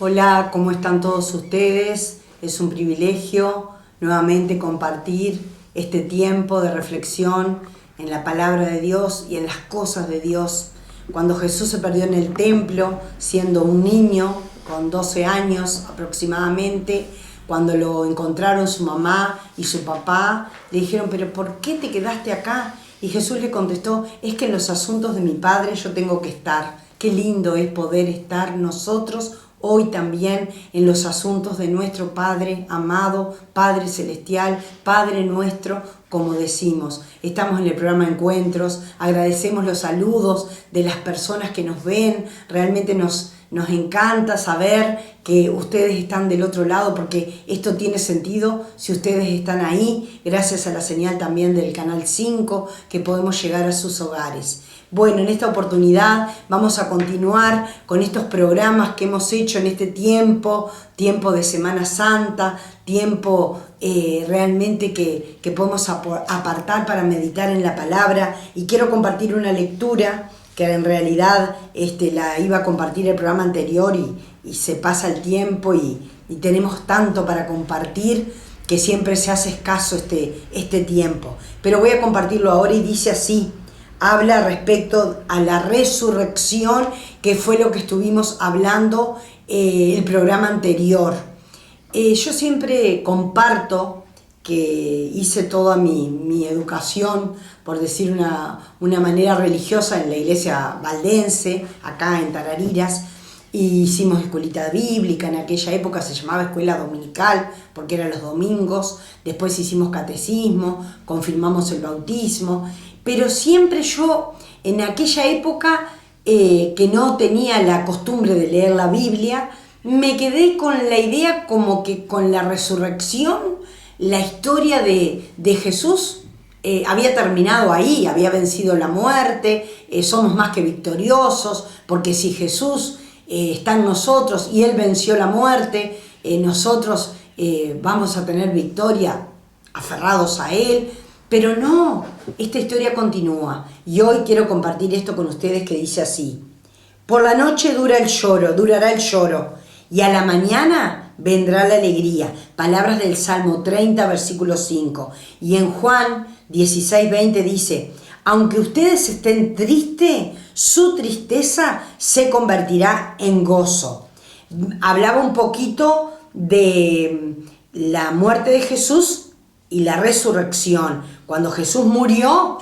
Hola, ¿cómo están todos ustedes? Es un privilegio nuevamente compartir este tiempo de reflexión en la palabra de Dios y en las cosas de Dios. Cuando Jesús se perdió en el templo, siendo un niño con 12 años aproximadamente, cuando lo encontraron su mamá y su papá, le dijeron, ¿pero por qué te quedaste acá? Y Jesús le contestó, es que en los asuntos de mi Padre yo tengo que estar. Qué lindo es poder estar nosotros hoy también en los asuntos de nuestro Padre amado, Padre celestial, Padre nuestro, como decimos. Estamos en el programa Encuentros, agradecemos los saludos de las personas que nos ven, realmente nos encanta saber que ustedes están del otro lado porque esto tiene sentido si ustedes están ahí, gracias a la señal también del Canal 5, que podemos llegar a sus hogares. Bueno, en esta oportunidad vamos a continuar con estos programas que hemos hecho en este tiempo de Semana Santa, tiempo realmente que podemos apartar para meditar en la palabra, y quiero compartir una lectura que en realidad la iba a compartir el programa anterior y se pasa el tiempo y tenemos tanto para compartir que siempre se hace escaso este tiempo. Pero voy a compartirlo ahora y dice así. Habla respecto a la resurrección, que fue lo que estuvimos hablando el programa anterior. Yo siempre comparto que hice toda mi educación, por decir una manera religiosa, en la iglesia valdense, acá en Tarariras. Y hicimos escuelita bíblica, en aquella época se llamaba escuela dominical, porque eran los domingos. Después hicimos catecismo, confirmamos el bautismo. Pero siempre yo, en aquella época que no tenía la costumbre de leer la Biblia, me quedé con la idea como que con la resurrección, la historia de Jesús había terminado ahí, había vencido la muerte, somos más que victoriosos, porque si Jesús está en nosotros y Él venció la muerte, nosotros vamos a tener victoria aferrados a Él. Pero no, esta historia continúa y hoy quiero compartir esto con ustedes que dice así. Por la noche durará el lloro, y a la mañana vendrá la alegría. Palabras del Salmo 30, versículo 5. Y en Juan 16, 20 dice, aunque ustedes estén tristes, su tristeza se convertirá en gozo. Hablaba un poquito de la muerte de Jesús y la resurrección. Cuando Jesús murió,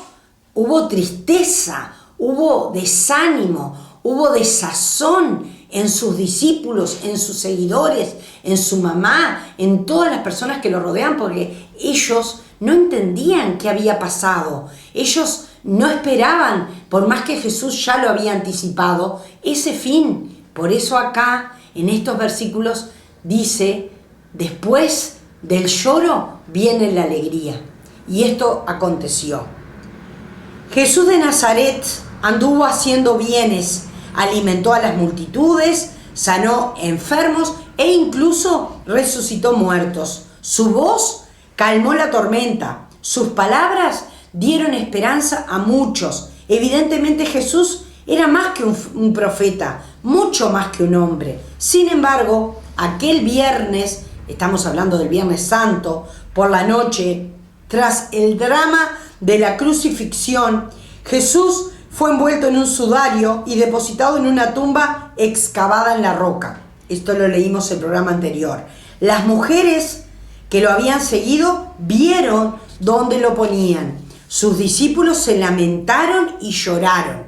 hubo tristeza, hubo desánimo, hubo desazón en sus discípulos, en sus seguidores, en su mamá, en todas las personas que lo rodean, porque ellos no entendían qué había pasado. Ellos no esperaban, por más que Jesús ya lo había anticipado, ese fin. Por eso acá, en estos versículos, dice, después del lloro viene la alegría. Y esto aconteció. Jesús de Nazaret anduvo haciendo bienes, alimentó a las multitudes, sanó enfermos e incluso resucitó muertos. Su voz calmó la tormenta, sus palabras dieron esperanza a muchos. Evidentemente Jesús era más que un profeta, mucho más que un hombre. Sin embargo, aquel viernes, estamos hablando del Viernes Santo, por la noche, tras el drama de la crucifixión, Jesús fue envuelto en un sudario y depositado en una tumba excavada en la roca. Esto lo leímos en el programa anterior. Las mujeres que lo habían seguido vieron dónde lo ponían. Sus discípulos se lamentaron y lloraron.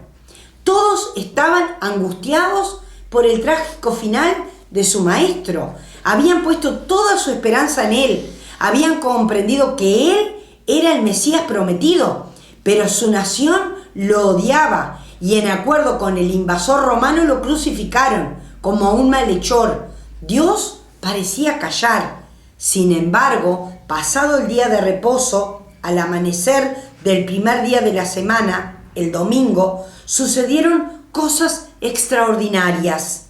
Todos estaban angustiados por el trágico final de su maestro. Habían puesto toda su esperanza en él. Habían comprendido que él era el Mesías prometido, pero su nación lo odiaba y en acuerdo con el invasor romano lo crucificaron como a un malhechor. Dios parecía callar. Sin embargo, pasado el día de reposo, al amanecer del primer día de la semana, el domingo, sucedieron cosas extraordinarias.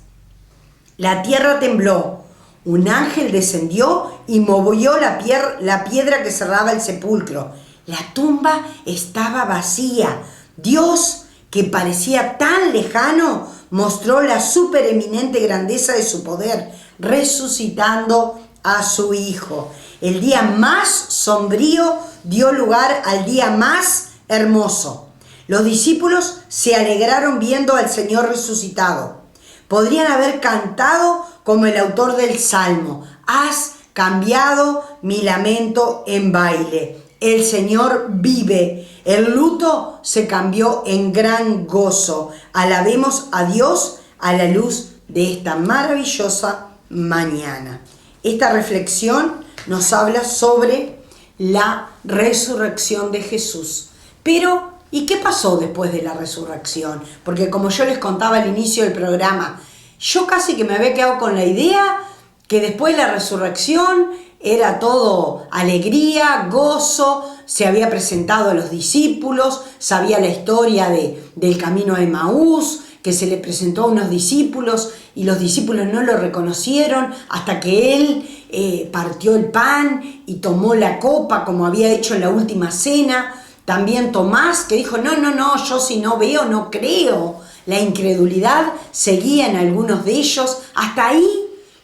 La tierra tembló. Un ángel descendió y movió la piedra que cerraba el sepulcro. La tumba estaba vacía. Dios, que parecía tan lejano, mostró la supereminente grandeza de su poder, resucitando a su Hijo. El día más sombrío dio lugar al día más hermoso. Los discípulos se alegraron viendo al Señor resucitado. Podrían haber cantado como el autor del Salmo: has cambiado mi lamento en baile. El Señor vive. El luto se cambió en gran gozo. Alabemos a Dios a la luz de esta maravillosa mañana. Esta reflexión nos habla sobre la resurrección de Jesús. Pero, ¿y qué pasó después de la resurrección? Porque como yo les contaba al inicio del programa, yo casi que me había quedado con la idea que después de la resurrección era todo alegría, gozo, se había presentado a los discípulos, sabía la historia del camino a Emaús, que se le presentó a unos discípulos y los discípulos no lo reconocieron hasta que él partió el pan y tomó la copa como había hecho en la última cena. También Tomás, que dijo, no, yo si no veo no creo. La incredulidad seguía en algunos de ellos. Hasta ahí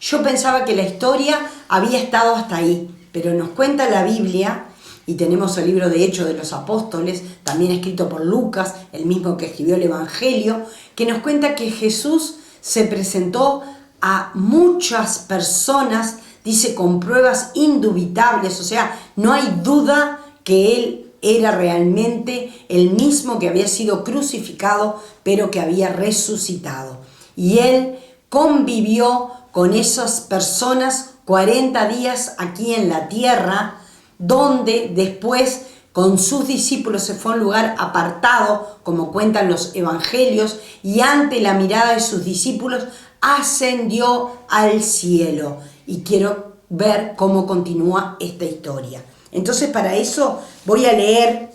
yo pensaba que la historia había estado hasta ahí, pero nos cuenta la Biblia, y tenemos el libro de Hechos de los Apóstoles, también escrito por Lucas, el mismo que escribió el Evangelio, que nos cuenta que Jesús se presentó a muchas personas, dice, con pruebas indubitables, o sea, no hay duda que él era realmente el mismo que había sido crucificado, pero que había resucitado. Y él convivió con esas personas 40 días aquí en la tierra, donde después con sus discípulos se fue a un lugar apartado, como cuentan los evangelios, y ante la mirada de sus discípulos ascendió al cielo. Y quiero ver cómo continúa esta historia. Entonces, para eso voy a leer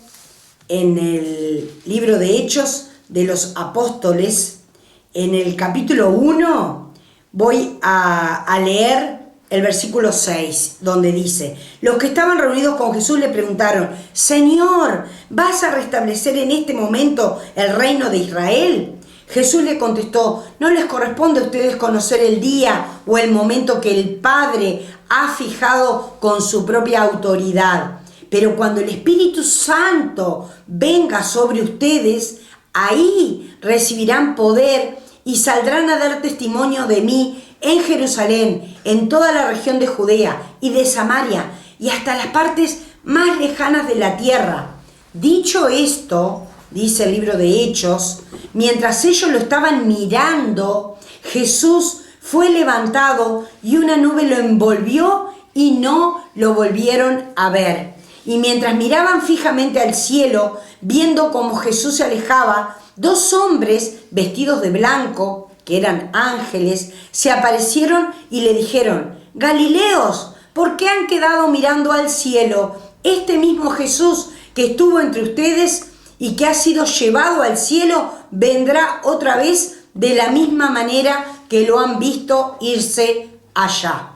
en el libro de Hechos de los Apóstoles, en el capítulo 1, voy a leer el versículo 6, donde dice: los que estaban reunidos con Jesús le preguntaron, Señor, ¿vas a restablecer en este momento el reino de Israel? Jesús le contestó, no les corresponde a ustedes conocer el día o el momento que el Padre ha fijado con su propia autoridad. Pero cuando el Espíritu Santo venga sobre ustedes, ahí recibirán poder y saldrán a dar testimonio de mí en Jerusalén, en toda la región de Judea y de Samaria y hasta las partes más lejanas de la tierra. Dicho esto, dice el libro de Hechos, mientras ellos lo estaban mirando, Jesús fue levantado y una nube lo envolvió y no lo volvieron a ver. Y mientras miraban fijamente al cielo, viendo cómo Jesús se alejaba, dos hombres vestidos de blanco, que eran ángeles, se aparecieron y le dijeron, Galileos, ¿por qué han quedado mirando al cielo? Este mismo Jesús que estuvo entre ustedes y que ha sido llevado al cielo, vendrá otra vez de la misma manera que lo han visto irse allá.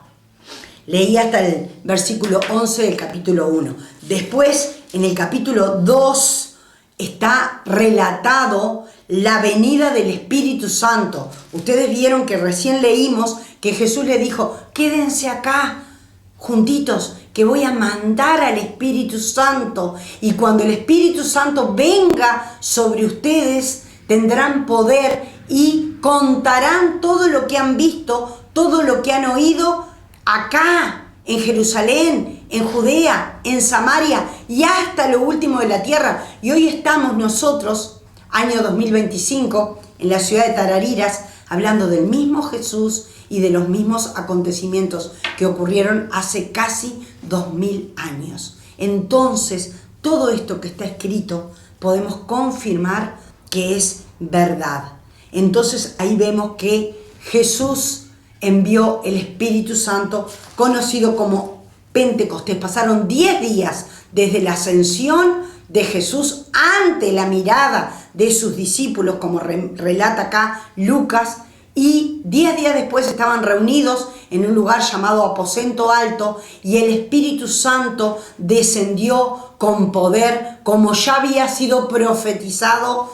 Leí hasta el versículo 11 del capítulo 1. Después, en el capítulo 2, está relatado la venida del Espíritu Santo. Ustedes vieron que recién leímos que Jesús le dijo, quédense acá juntitos, que voy a mandar al Espíritu Santo. Y cuando el Espíritu Santo venga sobre ustedes, tendrán poder y contarán todo lo que han visto, todo lo que han oído acá, en Jerusalén, en Judea, en Samaria y hasta lo último de la tierra. Y hoy estamos nosotros, año 2025, en la ciudad de Tarariras, hablando del mismo Jesús y de los mismos acontecimientos que ocurrieron hace casi 2000 años. Entonces, todo esto que está escrito podemos confirmar que es verdad. Entonces, ahí vemos que Jesús envió el Espíritu Santo, conocido como Pentecostés. Pasaron 10 días desde la ascensión de Jesús ante la mirada de sus discípulos, como relata acá Lucas, y 10 días después estaban reunidos en un lugar llamado Aposento Alto y el Espíritu Santo descendió con poder, como ya había sido profetizado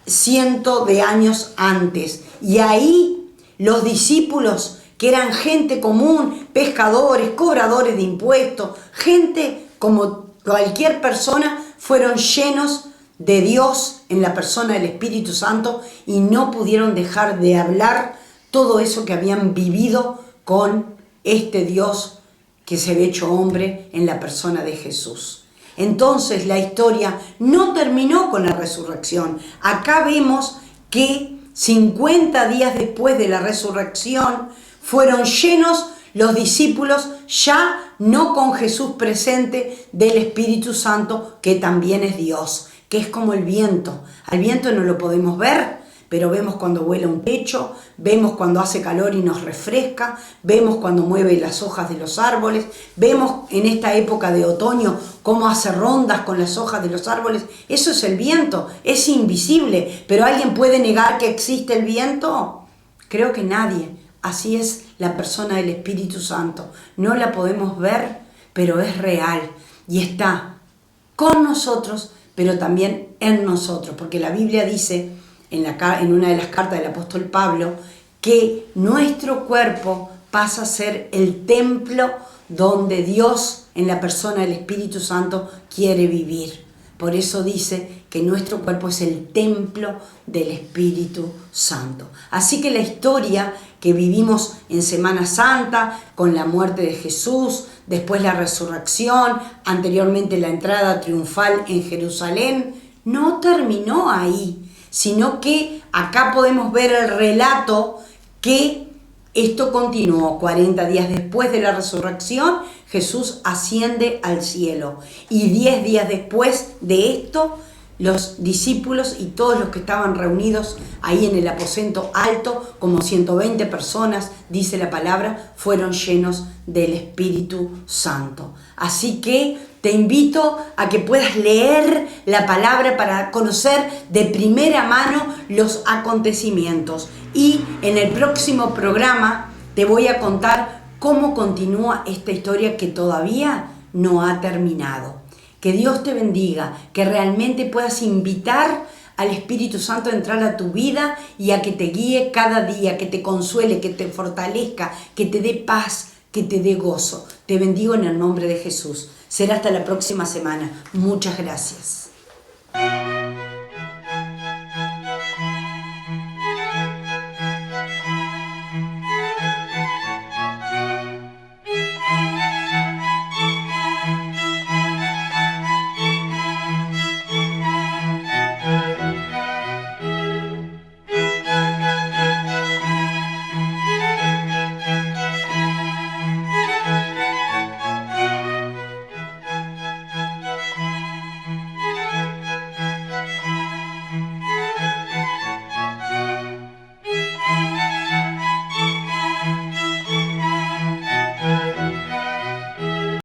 cientos de años antes. Y ahí los discípulos, que eran gente común, pescadores, cobradores de impuestos, gente como cualquier persona, fueron llenos de Dios en la persona del Espíritu Santo y no pudieron dejar de hablar todo eso que habían vivido con este Dios que se ve hecho hombre en la persona de Jesús. Entonces la historia no terminó con la resurrección. Acá vemos que 50 días después de la resurrección fueron llenos los discípulos, ya no con Jesús presente, del Espíritu Santo, que también es Dios, que es como el viento. Al viento no lo podemos ver, pero vemos cuando vuela un techo, vemos cuando hace calor y nos refresca, vemos cuando mueve las hojas de los árboles, vemos en esta época de otoño cómo hace rondas con las hojas de los árboles. Eso es el viento, es invisible, pero ¿alguien puede negar que existe el viento? Creo que nadie. Así es la persona del Espíritu Santo. No la podemos ver, pero es real y está con nosotros, pero también en nosotros, porque la Biblia dice en una de las cartas del apóstol Pablo que nuestro cuerpo pasa a ser el templo donde Dios, en la persona del Espíritu Santo, quiere vivir. Por eso dice que nuestro cuerpo es el templo del Espíritu Santo. Así que la historia que vivimos en Semana Santa, con la muerte de Jesús, después la resurrección, anteriormente la entrada triunfal en Jerusalén, no terminó ahí, sino que acá podemos ver el relato que esto continuó. 40 días después de la resurrección, Jesús asciende al cielo. Y 10 días después de esto, los discípulos y todos los que estaban reunidos ahí en el aposento alto, como 120 personas, dice la palabra, fueron llenos del Espíritu Santo. Así que te invito a que puedas leer la palabra para conocer de primera mano los acontecimientos. Y en el próximo programa te voy a contar cómo continúa esta historia que todavía no ha terminado. Que Dios te bendiga, que realmente puedas invitar al Espíritu Santo a entrar a tu vida y a que te guíe cada día, que te consuele, que te fortalezca, que te dé paz, que te dé gozo. Te bendigo en el nombre de Jesús. Será hasta la próxima semana. Muchas gracias.